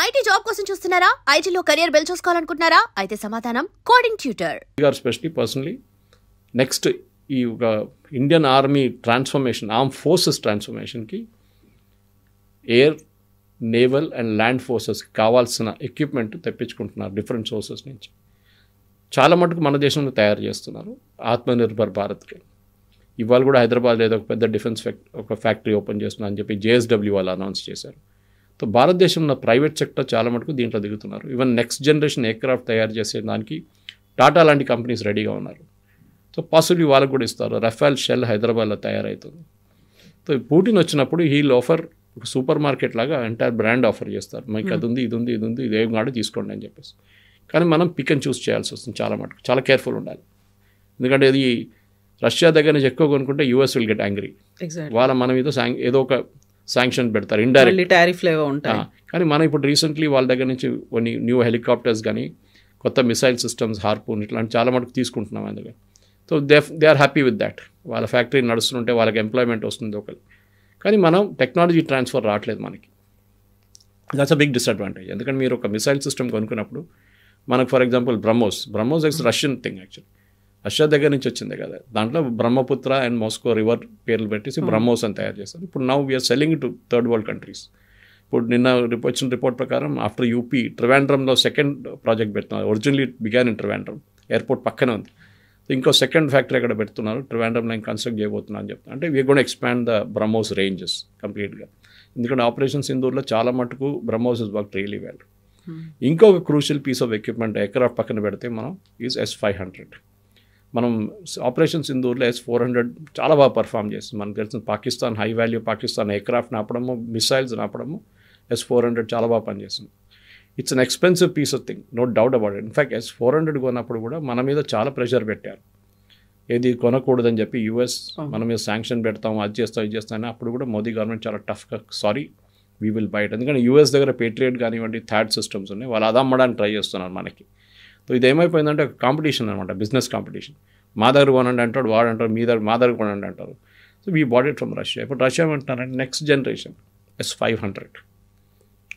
IT job కోసం చూస్తున్నారా? ఐటీలో కెరియర్ బిల్డ్ చేసుకోవాలనుకుంటున్నారా? అయితే సమాధానం coding tutor. Specially personally next ఈ Indian army transformation, arm forces ట్రాన్స్ఫర్మేషన్కి ఎయిర్, నేవల్ అండ్ ల్యాండ్ ఫోర్సెస్కి కావాల్సిన ఎక్విప్మెంట్ తెప్పించుకుంటున్నారు డిఫరెంట్ సోర్సెస్ నుంచి. చాలా మటుకు మన దేశంలో తయారు చేస్తున్నారు ఆత్మనిర్భర్ భారత్కి. ఇవాళ కూడా హైదరాబాద్ ఏదో ఒక పెద్ద డిఫెన్స్ ఒక ఫ్యాక్టరీ ఓపెన్ చేస్తున్నా అని చెప్పి JSW వాళ్ళు అనౌన్స్ చేశారు. సో భారతదేశంలో ప్రైవేట్ సెక్టర్ చాలా మటుకు దీంట్లో దిగుతున్నారు. ఈవెన్ నెక్స్ట్ జనరేషన్ ఎయిర్క్రాఫ్ట్ తయారు చేసే దానికి టాటా లాంటి కంపెనీస్ రెడీగా ఉన్నారు. సో పాసిబుల్లీ వాళ్ళకు కూడా ఇస్తారు. రఫేల్ షెల్ హైదరాబాద్లో తయారవుతుంది. సో పుటిన్ వచ్చినప్పుడు హీల్ ఆఫర్ ఒక సూపర్ మార్కెట్ లాగా ఎంటైర్ బ్రాండ్ ఆఫర్ చేస్తారు. మీకు అది ఉంది, ఇది ఉంది, ఇది ఉంది, ఇదేం కాదు తీసుకోండి అని చెప్పేసి. కానీ మనం పిక్ అండ్ చూస్ చేయాల్సి వస్తుంది. చాలా మటుకు చాలా కేర్ఫుల్ ఉండాలి. ఎందుకంటే ఇది రష్యా దగ్గర నుంచి ఎక్కువ కొనుక్కుంటే US విల్ గెట్ యాంగ్రీ. వాళ్ళ మన మీద ఏదో ఒక శాంక్షన్ పెడతారు ఇండైరెక్ట్ టారిఫ్లు ఉంటాయి. కానీ మనం ఇప్పుడు రీసెంట్లీ వాళ్ళ దగ్గర నుంచి కొన్ని న్యూ హెలికాప్టర్స్ కానీ కొత్త మిసైల్ సిస్టమ్స్, హార్పూన్ ఇట్లాంటి చాలా మటుకు తీసుకుంటున్నాం అందులో. So they are happy with that. వాళ్ళ ఫ్యాక్టరీ నడుస్తుంటే వాళ్ళకి ఎంప్లాయ్మెంట్ వస్తుంది ఒకరు. కానీ మనం టెక్నాలజీ ట్రాన్స్ఫర్ రావట్లేదు మనకి. That's a big disadvantage. ఎందుకంటే మీరు ఒక మిసైల్ సిస్టమ్ కొనుక్కున్నప్పుడు మనకు for example BrahMos is Russian thing actually. Russia దగ్గర నుంచి వచ్చింది కదా. దాంట్లో బ్రహ్మపుత్ర అండ్ మాస్కో రివర్ పేర్లు పెట్టేసి బ్రహ్మోస్ అని తయారు చేస్తారు. ఇప్పుడు now we're selling to third world countries. ఇప్పుడు నిన్న వచ్చిన రిపోర్ట్ ప్రకారం ఆఫ్టర్ UP ట్రివాండ్రంలో సెకండ్ ప్రాజెక్ట్ పెడుతున్నారు. Originally began in Trivandrum, airport పక్కనే ఉంది. ఇంకో సెకండ్ ఫ్యాక్టరీ అక్కడ పెడుతున్నారు. ట్రివాండ్రంలో కన్స్ట్రక్ట్ చేయబోతున్నారు అని చెప్తున్నారు. అంటే we are gon expand the BrahMos ranges కంప్లీట్గా. ఎందుకంటే ఆపరేషన్ సింధూర్లో చాలా మటుకు BrahMos is work really well. ఇంకొక crucial piece of equipment aircraft పక్కన పెడితే మనం ఈజ్ S-500. మనం ఆపరేషన్ సింధూర్లో S-400 చాలా బాగా పర్ఫామ్ చేస్తుంది. మనకు తెలిసిన Pakistan high value Pakistan aircraft నాపడము, మిసైల్స్ నాపడము S-400 చాలా బాగా పనిచేస్తుంది. It's an expensive piece of thing, no doubt about it. In fact S-400 కొన్నప్పుడు కూడా మన మీద చాలా ప్రెషర్ పెట్టారు. ఏది కొనకూడదని చెప్పి US మన మీద శాంక్షన్ పెడతాం, అది చేస్తాం, ఇది చేస్తాం అని. అప్పుడు కూడా మోదీ గవర్నమెంట్ చాలా టఫ్గా sorry we will buy it. ఎందుకంటే US దగ్గర పేట్రియట్ కానివ్వండి, థర్డ్ సిస్టమ్స్ ఉన్నాయి. వాళ్ళు అది అమ్మడానికి ట్రై చేస్తున్నారు మనకి. సో ఇది ఏమైపోయిందంటే ఒక కాంపిటీషన్ అనమాట, బిజినెస్ కాంపిటీషన్. మా దగ్గర కొనండి అంటాడు, వాడు అంటారు మా దగ్గర కొనండి అంటారు. So we bought it from Russia. ఇప్పుడు రష్యా ఏమంటున్నారంటే నెక్స్ట్ జనరేషన్ S-500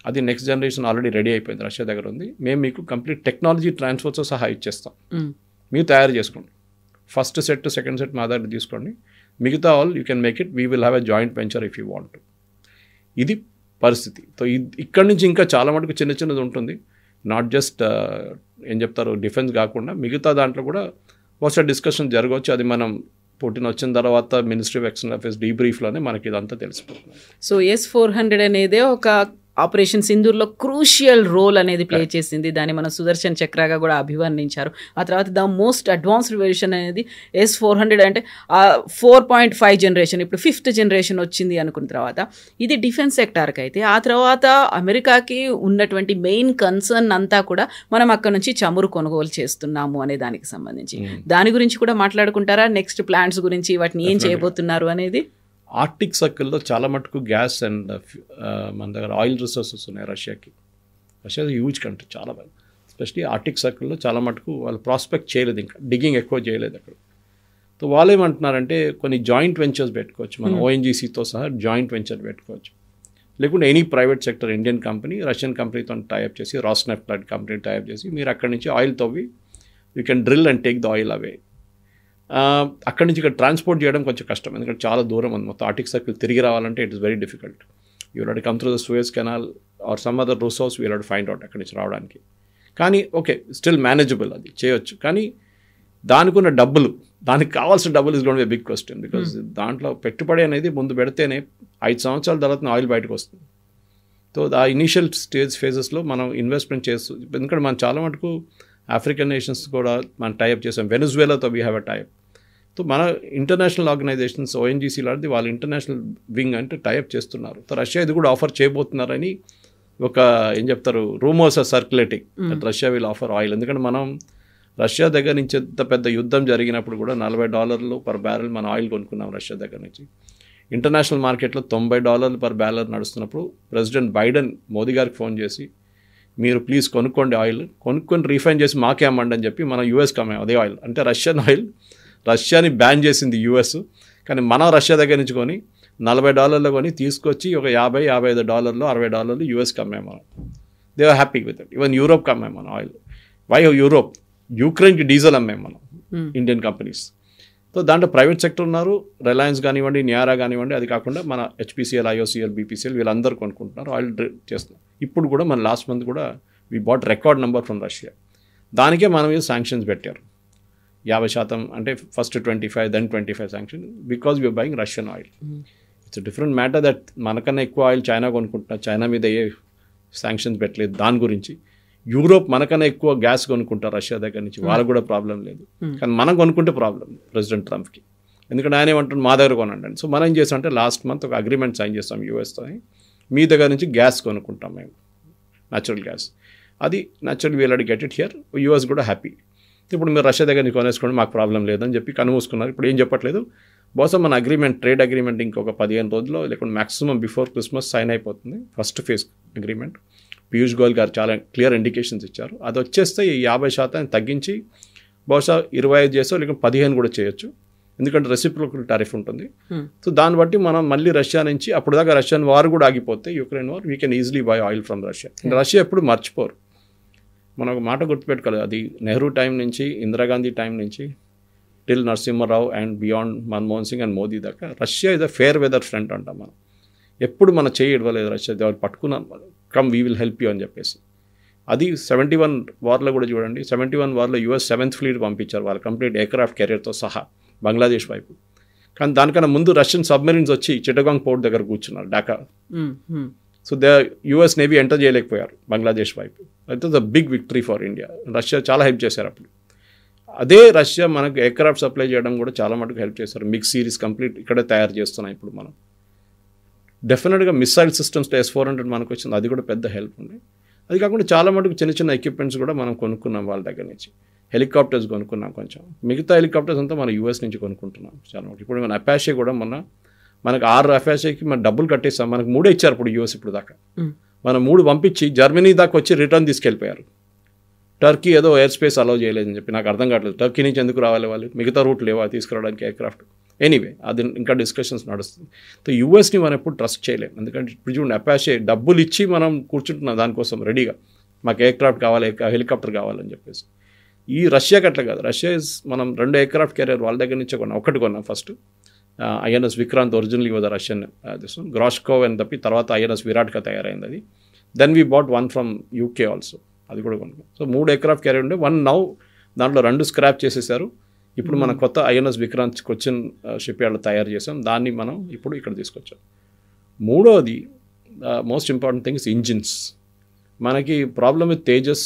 అది నెక్స్ట్ జనరేషన్ ఆల్రెడీ రెడీ అయిపోయింది, రష్యా దగ్గర ఉంది. మేము మీకు కంప్లీట్ టెక్నాలజీ ట్రాన్స్ఫర్తో సహా ఇచ్చేస్తాం, మీరు తయారు చేసుకోండి. ఫస్ట్ సెట్ సెకండ్ సెట్ మా దగ్గర తీసుకోండి, మిగతా all you can make it, we will have a joint venture if you want. ఇది పరిస్థితి. సో ఇక్కడి నుంచి ఇంకా చాలా మటుకు చిన్నది ఉంటుంది. నాట్ జస్ట్ ఏం చెప్తారు డిఫెన్స్ కాకుండా మిగతా దాంట్లో కూడా బహుశా డిస్కషన్ జరగవచ్చు. అది మనం పుటిన్ వచ్చిన తర్వాత మినిస్ట్రీ ఆఫ్ ఎక్స్టర్నల్ అఫేర్స్ డీబ్రీఫ్లోనే మనకి ఇదంతా తెలిసిపోతుంది. సో S-400 అనేదే ఒక ఆపరేషన్ సింధూర్లో క్రూషియల్ రోల్ అనేది ప్లే చేసింది. దాన్ని మనం సుదర్శన్ చక్రగా కూడా అభివర్ణించారు. ఆ తర్వాత ద మోస్ట్ అడ్వాన్స్డ్ వెర్షన్ అనేది S-400 అంటే 4.5 జనరేషన్, ఇప్పుడు 5th జనరేషన్ వచ్చింది అనుకున్న తర్వాత ఇది డిఫెన్స్ సెక్టార్కి అయితే, ఆ తర్వాత అమెరికాకి ఉన్నటువంటి మెయిన్ కన్సర్న్ అంతా కూడా మనం అక్కడ నుంచి చమురు కొనుగోలు చేస్తున్నాము అనే దానికి సంబంధించి. దాని గురించి కూడా మాట్లాడుకుంటారా? నెక్స్ట్ ప్లాంట్స్ గురించి, వాటిని ఏం చేయబోతున్నారు అనేది. ఆర్టిక్ సర్కిల్లో చాలా మటుకు గ్యాస్ అండ్ మన దగ్గర ఆయిల్ రిసోర్సెస్ ఉన్నాయి రష్యాకి. రష్యా హ్యూజ్ కంట్రీ, చాలా బాగా. ఎస్పెషలీ ఆర్టిక్ సర్కిల్లో చాలా మటుకు వాళ్ళు ప్రాస్పెక్ట్ చేయలేదు, ఇంకా డిగ్గింగ్ ఎక్కువ చేయలేదు అక్కడ. సో వాళ్ళు ఏమంటున్నారంటే కొన్ని జాయింట్ వెంచర్స్ పెట్టుకోవచ్చు, మన ONGCతో సహా జాయింట్ వెంచర్ పెట్టుకోవచ్చు. లేకుంటే any private sector Indian company Russian కంపెనీతో టైఅప్ చేసి, రాస్నెఫ్ట్ లాంటి కంపెనీ టైఅప్ చేసి మీరు అక్కడి నుంచి ఆయిల్ తవ్వి you can drill and take the oil away. అక్కడి నుంచి ఇక్కడ ట్రాన్స్పోర్ట్ చేయడం కొంచెం కష్టం, ఎందుకంటే చాలా దూరం ఉంది. మొత్తం ఆర్టిక్ సర్కిల్ తిరిగి రావాలంటే it is very difficult. You have to come through the Suez Canal or some other resource we have to find out అక్కడి నుంచి రావడానికి. కానీ ఓకే, స్టిల్ మేనేజబుల్, అది చేయొచ్చు. కానీ దానికి ఉన్న డబ్బులు, దానికి కావాల్సిన డబ్బులు is going to be big question. Because దాంట్లో పెట్టుబడి అనేది ముందు పెడితేనే 5 సంవత్సరాల తర్వాత ఆయిల్ బయటకు వస్తుంది. సో ఆ ఇనీషియల్ ఫేజెస్లో మనం ఇన్వెస్ట్మెంట్ చేస్తూ, ఎందుకంటే మనం చాలా మటుకు ఆఫ్రికన్ నేషన్స్ కూడా మనం టైఅప్ చేసాం. వెనిజువేలాతో we have a tie up. So మన ఇంటర్నేషనల్ ఆర్గనైజేషన్స్ ONGC లాంటిది వాళ్ళు ఇంటర్నేషనల్ వింగ్ అంటే టైఅప్ చేస్తున్నారు. సో రష్యా ఇది కూడా ఆఫర్ చేయబోతున్నారని ఒక ఏం చెప్తారు rumours are circulating that Russia will offer oil. ఎందుకంటే మనం రష్యా దగ్గర నుంచి ఎంత పెద్ద యుద్ధం జరిగినప్పుడు కూడా $40 పర్ బ్యారెల్ మన ఆయిల్ కొనుక్కున్నాం రష్యా దగ్గర నుంచి. ఇంటర్నేషనల్ మార్కెట్లో $90 పర్ బ్యారెల్ నడుస్తున్నప్పుడు ప్రెసిడెంట్ బైడెన్ మోదీ గారికి ఫోన్ చేసి మీరు ప్లీజ్ కొనుక్కోండి ఆయిల్, కొనుక్కొని రీఫైన్ చేసి మాకే అమ్మండి అని చెప్పి మనం USకి అమ్మాం అదే ఆయిల్. అంటే రష్యన్ ఆయిల్ రష్యాని బ్యాన్ చేసింది US, కానీ మనం రష్యా దగ్గర నుంచి కొని $40 కొని తీసుకొచ్చి ఒక $50-55, $60 USకి అమ్మాము మనం. They are happy with it. Even యూరోప్కి అమ్మాయి మనం ఆయిల్. Why Europe? యూక్రెయిన్కి డీజిల్ అమ్మాయి మనం ఇండియన్ కంపెనీస్. సో దాంట్లో ప్రైవేట్ సెక్టర్ ఉన్నారు, రిలయన్స్ కానివ్వండి, నియారా కానివ్వండి, అది కాకుండా మన హెచ్పిసిఎల్, ఐఓసిఎల్, బీపీసీఎల్ వీళ్ళందరూ కొనుక్కుంటున్నారు, ఆయిల్ చేస్తున్నారు. ఇప్పుడు కూడా మన లాస్ట్ మంత్ కూడా we bought record number from Russia. దానికే మన మీద శాంక్షన్స్ పెట్టారు 50%, అంటే first 25 then 25 sanction, because we're buying Russian oil. It's different matter that మనకన్నా ఎక్కువ ఆయిల్ చైనా కొనుక్కుంటున్నారు, చైనా మీద ఏ శాంక్షన్స్ పెట్టలేదు దాని గురించి. యూరోప్ మనకన్నా ఎక్కువ గ్యాస్ కొనుక్కుంటారు రష్యా దగ్గర నుంచి, వాళ్ళకు కూడా ప్రాబ్లం లేదు. కానీ మనం కొనుక్కుంటే ప్రాబ్లం ప్రెసిడెంట్ ట్రంప్కి, ఎందుకంటే ఆయన ఏమంటారు మా దగ్గర కొనండి. సో మనం ఏం చేస్తామంటే లాస్ట్ మంత్ ఒక అగ్రిమెంట్ సైన్ చేస్తాం యూఎస్తో, మీ దగ్గర నుంచి గ్యాస్ కొనుక్కుంటాం మేము, న్యాచురల్ గ్యాస్. అది న్యాచురల్ వీల్ అడి గెట్ ఇట్ హియర్, యూఎస్ కూడా హ్యాపీ. ఇప్పుడు మీరు రష్యా దగ్గర నుంచి కొనేసుకోండి, మాకు ప్రాబ్లం లేదని చెప్పి కనుమూసుకున్నారు. ఇప్పుడు ఏం చెప్పట్లేదు. బహుశా మన అగ్రిమెంట్, ట్రేడ్ అగ్రిమెంట్ ఇంకొక 15 రోజుల్లో లేకుంటే మ్యాక్సిమం బిఫోర్ క్రిస్మస్ సైన్ అయిపోతుంది first phase agreement. Piyush Goyal గారు చాలా క్లియర్ ఇండికేషన్స్ ఇచ్చారు. అది వచ్చేస్తే ఈ 50% తగ్గించి బహుశా 25 చేసో లేకుంటే 15 కూడా చేయొచ్చు, ఎందుకంటే రెసిప్రోకల్ టారిఫ్ ఉంటుంది. సో దాన్ని బట్టి మనం మళ్ళీ రష్యా నుంచి, అప్పుడు దాకా రష్యన్ వార్ కూడా ఆగిపోతే, Ukraine war, we can easily by oil from Russia. Russia ఎప్పుడు మర్చిపోరు. మనం ఒక మాట గుర్తుపెట్టుకోవాలి, అది నెహ్రూ టైం నుంచి, ఇందిరాగాంధీ టైం నుంచి till Narasimha Rao and beyond Manmohan Singh and Modi దాకా Russia is a fair weather friend అంటాం మనం. ఎప్పుడు మన చేయి ఇవ్వలేదు రష్యా, వాళ్ళు పట్టుకున్నాం, come we will help you అని చెప్పేసి. అది 71 వార్లో కూడా చూడండి, 71 వార్లో యుఎస్ 7th ఫ్లీట్ పంపించారు వాళ్ళు కంప్లీట్ ఎయిర్క్రాఫ్ట్ కెరియర్తో సహా బంగ్లాదేశ్ వైపు. కానీ దానికన్నా ముందు రష్యన్ సబ్మెరీన్స్ వచ్చి చిట్టగాంగ్ పోర్ట్ దగ్గర కూర్చున్నారు, Dhaka. So US navy enter చేయలేకపోయారు బంగ్లాదేశ్ వైపు. That was a big victory for India. Russia చాలా హెల్ప్ చేశారు అప్పుడు. అదే రష్యా మనకు ఎయిర్క్రాఫ్ట్ సప్లై చేయడం కూడా చాలా మటుకు హెల్ప్ చేశారు. మిక్స్ సిరీస్ కంప్లీట్ ఇక్కడే తయారు చేస్తున్నాం ఇప్పుడు మనం. డెఫినెట్గా మిసైల్ సిస్టమ్స్లో S-400 మనకు వచ్చింది, అది కూడా పెద్ద హెల్ప్ ఉంది. అది కాకుండా చాలా మటుకు చిన్న చిన్న ఎక్విప్మెంట్స్ కూడా మనం కొనుక్కున్నాం వాళ్ళ దగ్గర నుంచి. హెలికాప్టర్స్ కొనుక్కున్నాం కొంచెం, మిగతా హెలికాప్టర్స్ అంతా మనం యూఎస్ నుంచి కొనుక్కుంటున్నాం చాలా మటుకు. ఇప్పుడు మన అపాషే కూడా మనకు 6 అపాషేకి మనం డబ్బులు కట్టేస్తాం, మనకు 3 ఇచ్చారు ఇప్పుడు యూఎస్ ఇప్పుడు దాకా. మనం 3 పంపించి జర్మనీ దాకా వచ్చి రిటర్న్ తీసుకెళ్ళిపోయారు. టర్కీ ఏదో ఎయిర్ స్పేస్ అలౌ చేయలేదని చెప్పి నాకు అర్థం కావట్లేదు. టర్కీ నుంచి ఎందుకు రావాలి వాళ్ళు, మిగతా రూట్ లేవా తీసుకురావడానికి ఎయిర్క్రాఫ్ట్. ఎనీవే అది ఇంకా డిస్కషన్స్ నడుస్తుంది. సో యూఎస్ని మనం ఎప్పుడు ట్రస్ట్ చేయలేము, ఎందుకంటే ఇప్పుడు చూడండి అపాషే డబ్బులు ఇచ్చి మనం కూర్చుంటున్నాం దానికోసం రెడీగా, మాకు ఎయిర్క్రాఫ్ట్ కావాలి, హెలికాప్టర్ కావాలని చెప్పేసి. ఈ రష్యాకి అట్లా కాదు. రష్యా మనం 2 ఎయిర్క్రాఫ్ట్ క్యారియర్ వాళ్ళ దగ్గర నుంచే కొన్నాం. ఒకటి కొన్నాం first, INS Vikrant originally was Russian Gorshkov అని తప్పి తర్వాత ఐఎన్ఎస్ విరాట్గా తయారైంది అది. Then we bought 1 from UK also, అది కూడా కొనుక్కోం. సో 3 ఎయిర్క్రాఫ్ట్ క్యారియర్ ఉండే, 1 నౌ దాంట్లో 2 స్క్రాప్ చేసేసారు. ఇప్పుడు మన కొత్త ఐఎన్ఎస్ విక్రాంత్ కొచ్చిన్ షిప్ యార్డ్లో తయారు చేసాం, దాన్ని మనం ఇప్పుడు ఇక్కడ తీసుకొచ్చాం. మూడోది మోస్ట్ ఇంపార్టెంట్ థింగ్స్ ఇంజిన్స్. మనకి problem with Tejas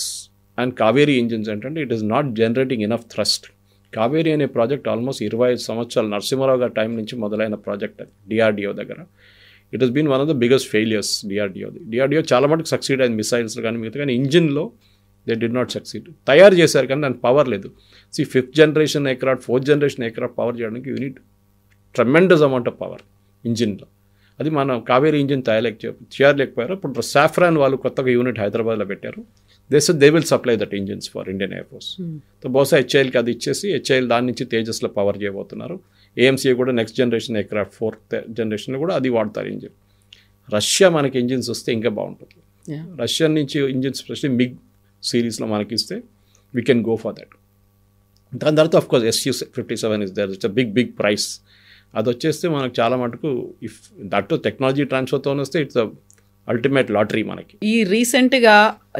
and Kaveri engines ఏంటంటే it is not generating enough thrust. Kaveri అనే ప్రాజెక్ట్ ఆల్మోస్ట్ 25 సంవత్సరాలు నరసింహారావు గారి టైం నుంచి మొదలైన ప్రాజెక్ట్ అది డిఆర్డిఓ దగ్గర. It has been one of the biggest failures డిఆర్డిఓది. డిఆర్డిఓ చాలా మటుకు సక్సీడ్ అయింది మిసైల్స్ కానీ మిగతా, కానీ ఇంజిన్లో దే డిడ్ నాట్ సక్సీడ్. తయారు చేశారు కానీ దాని పవర్ లేదు. Fifth generation aircraft, 4th generation aircraft power చేయడానికి you need tremendous amount of power ఇంజిన్లో. అది మన కావేరీ ఇంజిన్ చేయలేకపోయారు. ఇప్పుడు సాఫ్రాన్ వాళ్ళు కొత్తగా యూనిట్ హైదరాబాద్లో పెట్టారు. They will supply that engines for Indian air force. So బహుశా హెచ్ఐఎల్కి అది ఇచ్చేసి హెచ్ఐఎల్ దాని నుంచి తేజస్లో పవర్ చేయబోతున్నారు. ఏఎంసీఏ కూడా నెక్స్ట్ జనరేషన్ ఎయిర్క్రాఫ్ట్ 4th జనరేషన్లో కూడా అది వాడతారు ఇంజిన్. రష్యా మనకి ఇంజిన్స్ వస్తే ఇంకా బాగుంటుంది. రష్యా నుంచి ఇంజిన్స్ స్పెషల్లీ మిగ్ సిరీస్లో మనకి ఇస్తే we can go for that. దాని తర్వాత of course Su-57 is there, it's a big price. అది వచ్చేస్తే మనకు చాలా మటుకు ఇఫ్ దట్ టెక్నాలజీ ట్రాన్స్ఫర్తో వస్తే ఇట్స్ అల్టిమేట్ లాటరీ మనకి. ఈ రీసెంట్గా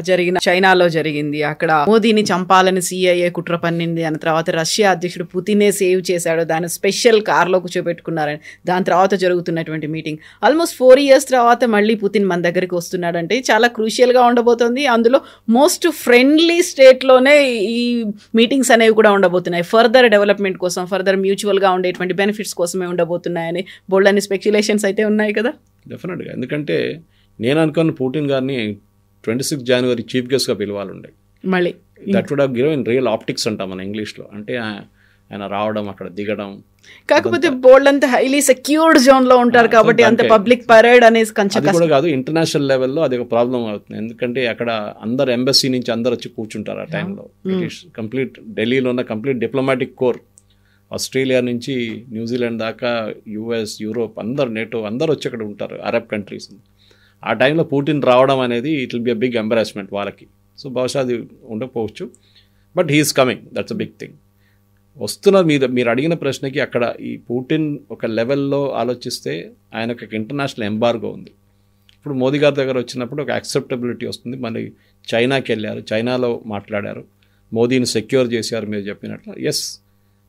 జరిగిన చైనాలో జరిగింది, అక్కడ మోదీని చంపాలని CIA కుట్ర పన్నింది, దాని తర్వాత రష్యా అధ్యక్షుడు పుతినే సేవ్ చేశాడు, దాన్ని స్పెషల్ కార్లో కూర్చోబెట్టుకున్నారని. దాని తర్వాత జరుగుతున్నటువంటి మీటింగ్ ఆల్మోస్ట్ 4 years తర్వాత మళ్ళీ పుతిన్ మన దగ్గరికి వస్తున్నాడంటే చాలా క్రూషియల్గా ఉండబోతుంది. అందులో మోస్ట్ ఫ్రెండ్లీ స్టేట్లోనే ఈ మీటింగ్స్ అనేవి కూడా ఉండబోతున్నాయి. ఫర్దర్ డెవలప్మెంట్ కోసం, ఫర్దర్ మ్యూచువల్గా ఉండేటువంటి బెనిఫిట్స్ కోసమే ఉండబోతున్నాయని బోల్డ్ అన్ని స్పెక్యులేషన్స్ అయితే ఉన్నాయి కదా. డెఫినెట్గా, ఎందుకంటే నేను అనుకున్న పుటిన్ గారిని 26 జనవరి చీఫ్ గెస్ట్గా పిలవాలండే. మళ్ళీ that would have given real optics అంటాం మన ఇంగ్లీష్లో. అంటే ఆయన రావడం, అక్కడ దిగడం. కాకపోతే బోల్డ్ అంతా హైలీ సెక్యూర్డ్ జోన్లో ఉంటారు కాబట్టి అంత పబ్లిక్ పరేడ్ అనేది కొంచెం కూడా కాదు, ఇంటర్నేషనల్ లెవెల్లో అది ఒక ప్రాబ్లం అవుతుంది. ఎందుకంటే అక్కడ అందరు ఎంబసీ నుంచి అందరు వచ్చి కూర్చుంటారు ఆ టైంలో. కంప్లీట్ ఢిల్లీలో ఉన్న కంప్లీట్ డిప్లొమాటిక్ కోర్, ఆస్ట్రేలియా నుంచి న్యూజిలాండ్ దాకా, US, యూరోప్ అందరు, నేటో అందరు వచ్చి అక్కడ ఉంటారు, అరబ్ కంట్రీస్. ఆ టైంలో పుటిన్ రావడం అనేది it will be a big embarrassment వాళ్ళకి. సో బహుశా అది ఉండకపోవచ్చు, but he's coming, that's a big thing. మీరు అడిగిన ప్రశ్నకి అక్కడ ఈ పుటిన్ ఒక లెవెల్లో ఆలోచిస్తే ఆయనకు ఒక ఇంటర్నేషనల్ ఎంబార్గో ఉంది. ఇప్పుడు మోదీ గారి దగ్గర వచ్చినప్పుడు ఒక యాక్సెప్టబిలిటీ వస్తుంది. మళ్ళీ చైనాకి వెళ్ళారు, చైనాలో మాట్లాడారు, మోదీని సెక్యూర్ చేశారు మీరు చెప్పినట్లు. ఎస్,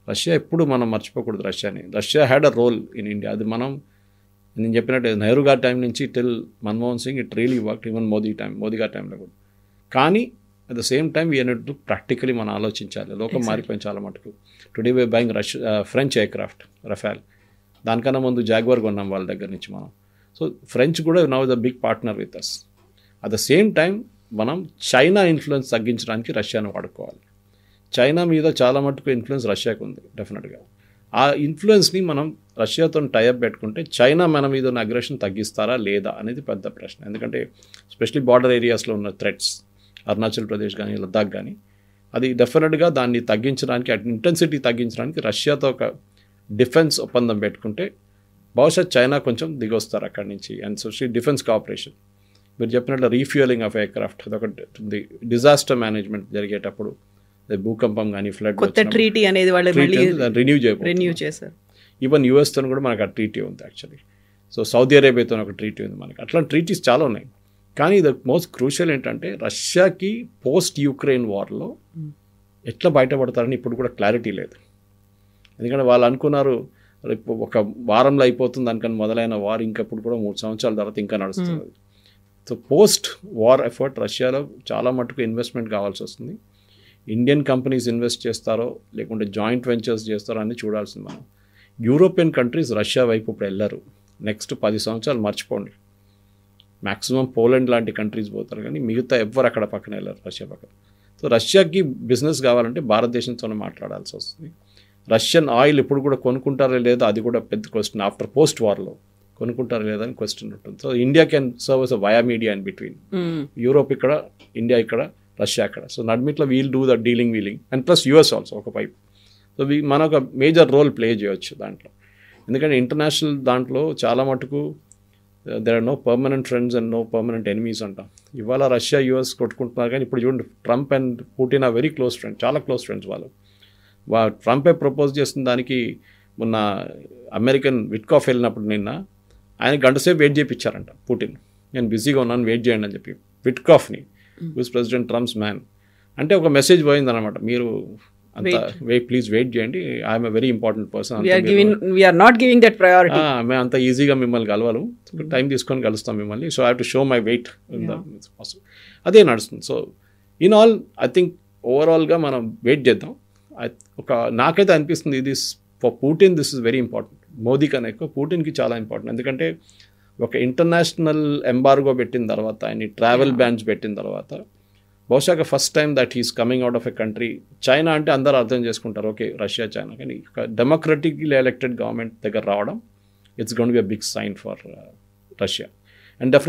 రష్యా ఎప్పుడు మనం మర్చిపోకూడదు రష్యాని. Russia had a role in India. అది నేను చెప్పినట్టు నెహ్రూ గారి టైం నుంచి till Manmohan Singh it really work, even Modi గారి టైంలో కూడా. కానీ at the same time we need to practically మనం ఆలోచించాలి. లోకం మారిపోయింది చాలా మటుకు. Today we buying French aircraft Rafale, దానికన్నా ముందు జాగ్వార్ కొన్నాం వాళ్ళ దగ్గర నుంచి మనం. సో ఫ్రెంచ్ కూడా now the big partner with us. At the same time మనం చైనా ఇన్ఫ్లుయెన్స్ తగ్గించడానికి రష్యాను వాడుకోవాలి. చైనా మీద చాలా మటుకు ఇన్ఫ్లుయెన్స్ రష్యాకు ఉంది డెఫినెట్గా. ఆ ఇన్ఫ్లుయెన్స్ని మనం రష్యాతో టైఅప్ పెట్టుకుంటే చైనా మన మీద ఉన్న అగ్రెషన్ తగ్గిస్తారా లేదా అనేది పెద్ద ప్రశ్న. ఎందుకంటే ఎస్పెషలీ బార్డర్ ఏరియాస్లో ఉన్న థ్రెట్స్, అరుణాచల్ ప్రదేశ్ కానీ లద్దాఖ్ కానీ, అది డెఫినెట్గా దాన్ని తగ్గించడానికి, ఇంటెన్సిటీ తగ్గించడానికి రష్యాతో ఒక డిఫెన్స్ ఒప్పందం పెట్టుకుంటే బహుశా చైనా కొంచెం దిగొస్తారు అక్కడి నుంచి. అండ్ సో డిఫెన్స్ కోఆపరేషన్, మీరు చెప్పినట్లు రీఫ్యూయలింగ్ ఆఫ్ ఎయిర్క్రాఫ్ట్, అదొకటి డిజాస్టర్ మేనేజ్మెంట్ జరిగేటప్పుడు, భూకంపం కానీ ఫ్లడ్, కొత్త ట్రీటీ అనేది వాళ్ళు రెన్యూ చేశారు. ఈవెన్ యూఎస్తో కూడా మనకు ఆ ట్రీటీ ఉంది యాక్చువల్లీ. సో సౌదీ అరేబియాతో ఒక ట్రీటీ ఉంది మనకి. అట్లాంటి ట్రీటీస్ చాలా ఉన్నాయి. కానీ ద మోస్ట్ క్రూషియల్ ఏంటంటే రష్యాకి పోస్ట్ యుక్రెయిన్ వార్లో ఎట్లా బయటపడతారని ఇప్పుడు కూడా క్లారిటీ లేదు. ఎందుకంటే వాళ్ళు అనుకున్నారు ఒక వారంలో అయిపోతుంది అనుకని మొదలైన వార్ ఇంకప్పుడు కూడా 3 సంవత్సరాల తర్వాత ఇంకా నడుస్తుంది. సో పోస్ట్ వార్ ఎఫర్ట్ రష్యాలో చాలా మటుకు ఇన్వెస్ట్మెంట్ కావాల్సి వస్తుంది. ఇండియన్ కంపెనీస్ ఇన్వెస్ట్ చేస్తారో లేకుంటే జాయింట్ వెంచర్స్ చేస్తారో అని చూడాల్సింది మనం. యూరోపియన్ కంట్రీస్ రష్యా వైపు ఇప్పుడు వెళ్ళరు. నెక్స్ట్ 10 సంవత్సరాలు మర్చిపోండి. మ్యాక్సిమం పోలాండ్ లాంటి కంట్రీస్ పోతారు, కానీ మిగతా ఎవ్వరు అక్కడ పక్కన వెళ్ళరు రష్యా పక్కన. సో రష్యాకి బిజినెస్ కావాలంటే భారతదేశంతోనే మాట్లాడాల్సి వస్తుంది. రష్యన్ ఆయిల్ ఇప్పుడు కూడా కొనుక్కుంటారా లేదా అది కూడా పెద్ద క్వశ్చన్. ఆఫ్టర్ పోస్ట్ వార్లో కొనుక్కుంటారా లేదా అని క్వశ్చన్ ఉంటుంది. So India can serve as a via media in between. Europe ఇక్కడ, ఇండియా ఇక్కడ, రష్యా అక్కడ. సో నడ్మిట్లో we'll do the dealing and plus US also ఒక పైప్. సో మన ఒక మేజర్ రోల్ ప్లే చేయవచ్చు దాంట్లో. ఎందుకంటే ఇంటర్నేషనల్ దాంట్లో చాలా మటుకు there are no permanent friends and no permanent enemies అంటాం. ఇవాళ రష్యా యూఎస్ కొట్టుకుంటున్నారు, కానీ ఇప్పుడు చూడండి Trump and Putin are very close friends, చాలా క్లోజ్ ఫ్రెండ్స్ వాళ్ళు. ట్రంపే ప్రపోజ్ చేసిన దానికి మొన్న అమెరికన్ విట్కాఫ్ వెళ్ళినప్పుడు నిన్న ఆయన గంట సేపు వెయిట్ చేయించారంట పుటిన్. నేను బిజీగా ఉన్నాను వెయిట్ చేయండి అని చెప్పి విట్కాఫ్ని, హూస్ ప్రెసిడెంట్ ట్రంప్స్ మ్యాన్. అంటే ఒక మెసేజ్ పోయిందనమాట, మీరు అంత ప్లీజ్ వెయిట్ చేయండి, I'm a very important person, మేము అంత ఈజీగా మిమ్మల్ని కలవరు, టైం తీసుకొని కలుస్తాం మిమ్మల్ని, so I have to show my weight in the possible. అదే నడుస్తుంది. So in all I think ఓవరాల్గా మనం వెయిట్ చేద్దాం. నాకైతే అనిపిస్తుంది ఇది for Putin this is very important. Modi కన్నా ఎక్కువ పుటిన్కి చాలా ఇంపార్టెంట్. ఎందుకంటే ఒక ఇంటర్నేషనల్ ఎంబార్గో పెట్టిన తర్వాత, ఆయన ట్రావెల్ బ్యాన్స్ పెట్టిన తర్వాత, బహుశా first time that he's coming out of a country. China అంటే అందరూ అర్థం చేసుకుంటారు, ఓకే రష్యా చైనా, కానీ ఒక డెమోక్రటిక్లీ ఎలక్టెడ్ గవర్నమెంట్ దగ్గర రావడం, it's gonna be a big sign for Russia. And definitely